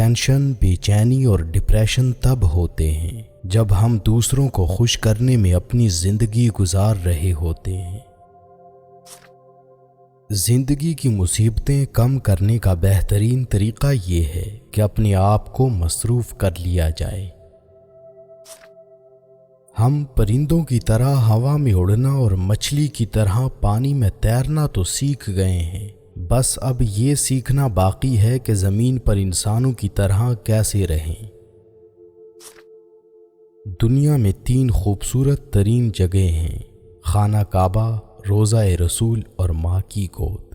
Tension, بے چینی اور ڈپریشن تب ہوتے ہیں جب ہم دوسروں کو خوش کرنے میں اپنی زندگی گزار رہے ہوتے ہیں۔ زندگی کی مصیبتیں کم کرنے کا بہترین طریقہ یہ ہے کہ اپنے آپ کو مصروف کر لیا جائے۔ ہم پرندوں کی طرح ہوا میں اڑنا اور مچھلی کی طرح پانی میں تیرنا تو سیکھ گئے ہیں، بس اب یہ سیکھنا باقی ہے کہ زمین پر انسانوں کی طرح کیسے رہیں۔ دنیا میں 3 خوبصورت ترین جگہیں ہیں: خانہ کعبہ، روضہ رسول اور ماں کی گود۔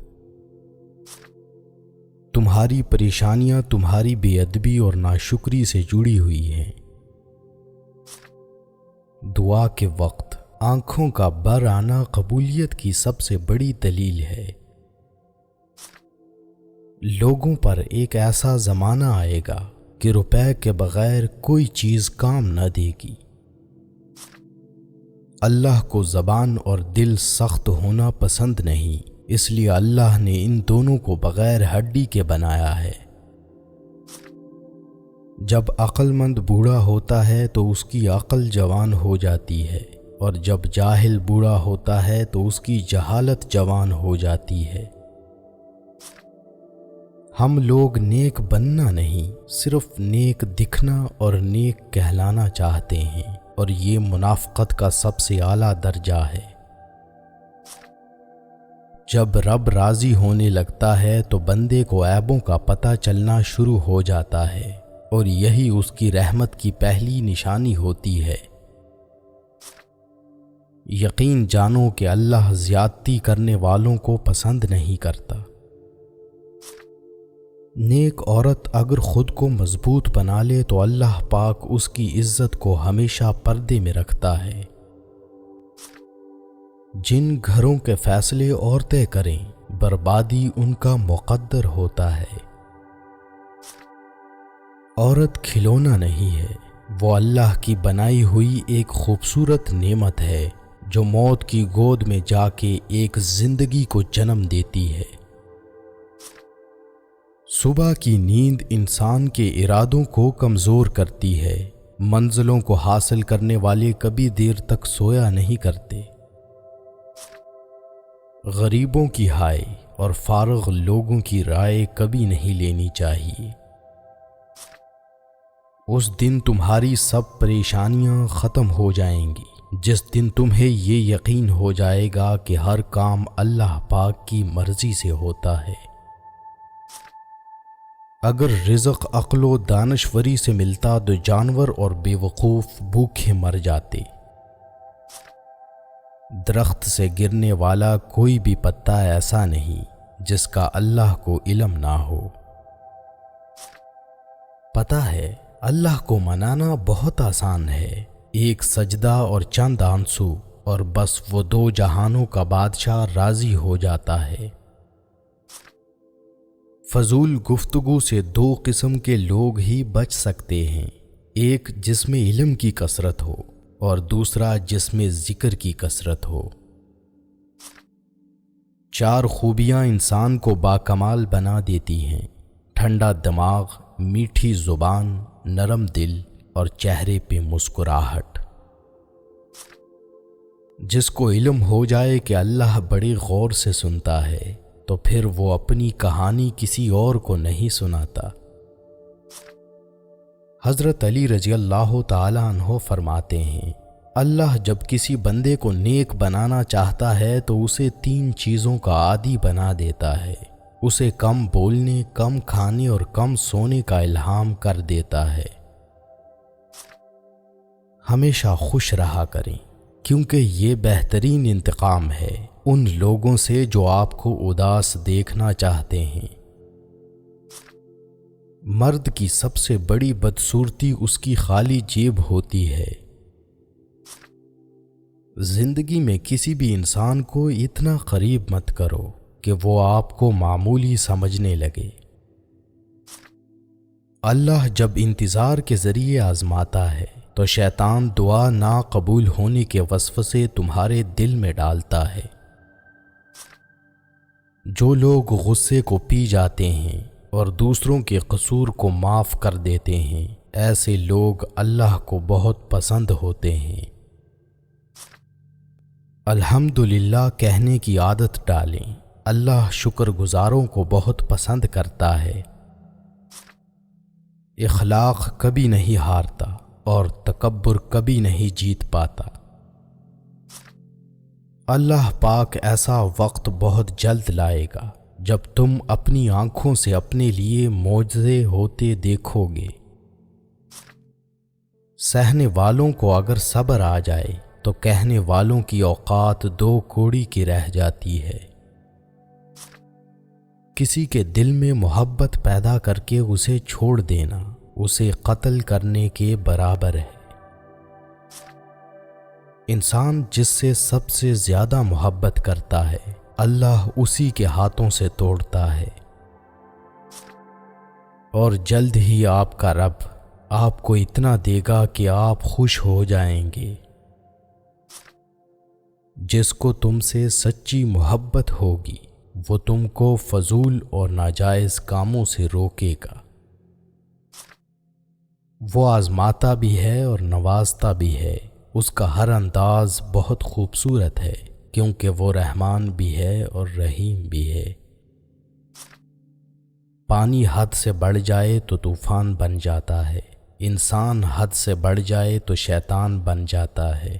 تمہاری پریشانیاں تمہاری بے ادبی اور ناشکری سے جڑی ہوئی ہیں۔ دعا کے وقت آنکھوں کا بر آنا قبولیت کی سب سے بڑی دلیل ہے۔ لوگوں پر ایک ایسا زمانہ آئے گا کہ روپے کے بغیر کوئی چیز کام نہ دے گی۔ اللہ کو زبان اور دل سخت ہونا پسند نہیں، اس لیے اللہ نے ان دونوں کو بغیر ہڈی کے بنایا ہے۔ جب عقل مند بوڑھا ہوتا ہے تو اس کی عقل جوان ہو جاتی ہے، اور جب جاہل بوڑھا ہوتا ہے تو اس کی جہالت جوان ہو جاتی ہے۔ ہم لوگ نیک بننا نہیں، صرف نیک دکھنا اور نیک کہلانا چاہتے ہیں، اور یہ منافقت کا سب سے اعلیٰ درجہ ہے۔ جب رب راضی ہونے لگتا ہے تو بندے کو عیبوں کا پتہ چلنا شروع ہو جاتا ہے، اور یہی اس کی رحمت کی پہلی نشانی ہوتی ہے۔ یقین جانو کہ اللہ زیادتی کرنے والوں کو پسند نہیں کرتا۔ نیک عورت اگر خود کو مضبوط بنا لے تو اللہ پاک اس کی عزت کو ہمیشہ پردے میں رکھتا ہے۔ جن گھروں کے فیصلے عورتیں کریں، بربادی ان کا مقدر ہوتا ہے۔ عورت کھلونا نہیں ہے، وہ اللہ کی بنائی ہوئی ایک خوبصورت نعمت ہے جو موت کی گود میں جا کے ایک زندگی کو جنم دیتی ہے۔ صبح کی نیند انسان کے ارادوں کو کمزور کرتی ہے۔ منزلوں کو حاصل کرنے والے کبھی دیر تک سویا نہیں کرتے۔ غریبوں کی ہائے اور فارغ لوگوں کی رائے کبھی نہیں لینی چاہیے۔ اس دن تمہاری سب پریشانیاں ختم ہو جائیں گی جس دن تمہیں یہ یقین ہو جائے گا کہ ہر کام اللہ پاک کی مرضی سے ہوتا ہے۔ اگر رزق عقل و دانشوری سے ملتا تو جانور اور بے وقوف بھوکے مر جاتے۔ درخت سے گرنے والا کوئی بھی پتا ایسا نہیں جس کا اللہ کو علم نہ ہو۔ پتہ ہے اللہ کو منانا بہت آسان ہے، ایک سجدہ اور چند آنسو اور بس وہ 2 جہانوں کا بادشاہ راضی ہو جاتا ہے۔ فضول گفتگو سے 2 قسم کے لوگ ہی بچ سکتے ہیں، ایک جس میں علم کی کثرت ہو اور دوسرا جس میں ذکر کی کثرت ہو۔ 4 خوبیاں انسان کو باکمال بنا دیتی ہیں: ٹھنڈا دماغ، میٹھی زبان، نرم دل اور چہرے پہ مسکراہٹ۔ جس کو علم ہو جائے کہ اللہ بڑے غور سے سنتا ہے تو پھر وہ اپنی کہانی کسی اور کو نہیں سناتا۔ حضرت علی رضی اللہ تعالی عنہ فرماتے ہیں، اللہ جب کسی بندے کو نیک بنانا چاہتا ہے تو اسے 3 چیزوں کا عادی بنا دیتا ہے۔ اسے کم بولنے، کم کھانے اور کم سونے کا الہام کر دیتا ہے۔ ہمیشہ خوش رہا کریں، کیونکہ یہ بہترین انتقام ہے ان لوگوں سے جو آپ کو اداس دیکھنا چاہتے ہیں۔ مرد کی سب سے بڑی بدصورتی اس کی خالی جیب ہوتی ہے۔ زندگی میں کسی بھی انسان کو اتنا قریب مت کرو کہ وہ آپ کو معمولی سمجھنے لگے۔ اللہ جب انتظار کے ذریعے آزماتا ہے تو شیطان دعا نہ قبول ہونے کے وسوسے تمہارے دل میں ڈالتا ہے۔ جو لوگ غصے کو پی جاتے ہیں اور دوسروں کے قصور کو معاف کر دیتے ہیں، ایسے لوگ اللہ کو بہت پسند ہوتے ہیں۔ الحمدللہ کہنے کی عادت ڈالیں، اللہ شکر گزاروں کو بہت پسند کرتا ہے۔ اخلاق کبھی نہیں ہارتا اور تکبر کبھی نہیں جیت پاتا۔ اللہ پاک ایسا وقت بہت جلد لائے گا جب تم اپنی آنکھوں سے اپنے لیے معجزے ہوتے دیکھو گے۔ سہنے والوں کو اگر صبر آ جائے تو کہنے والوں کی اوقات 2 کوڑی کی رہ جاتی ہے۔ کسی کے دل میں محبت پیدا کر کے اسے چھوڑ دینا اسے قتل کرنے کے برابر ہے۔ انسان جس سے سب سے زیادہ محبت کرتا ہے اللہ اسی کے ہاتھوں سے توڑتا ہے، اور جلد ہی آپ کا رب آپ کو اتنا دے گا کہ آپ خوش ہو جائیں گے۔ جس کو تم سے سچی محبت ہوگی وہ تم کو فضول اور ناجائز کاموں سے روکے گا۔ وہ آزماتا بھی ہے اور نوازتا بھی ہے، اس کا ہر انداز بہت خوبصورت ہے، کیونکہ وہ رحمان بھی ہے اور رحیم بھی ہے۔ پانی حد سے بڑھ جائے تو طوفان بن جاتا ہے، انسان حد سے بڑھ جائے تو شیطان بن جاتا ہے۔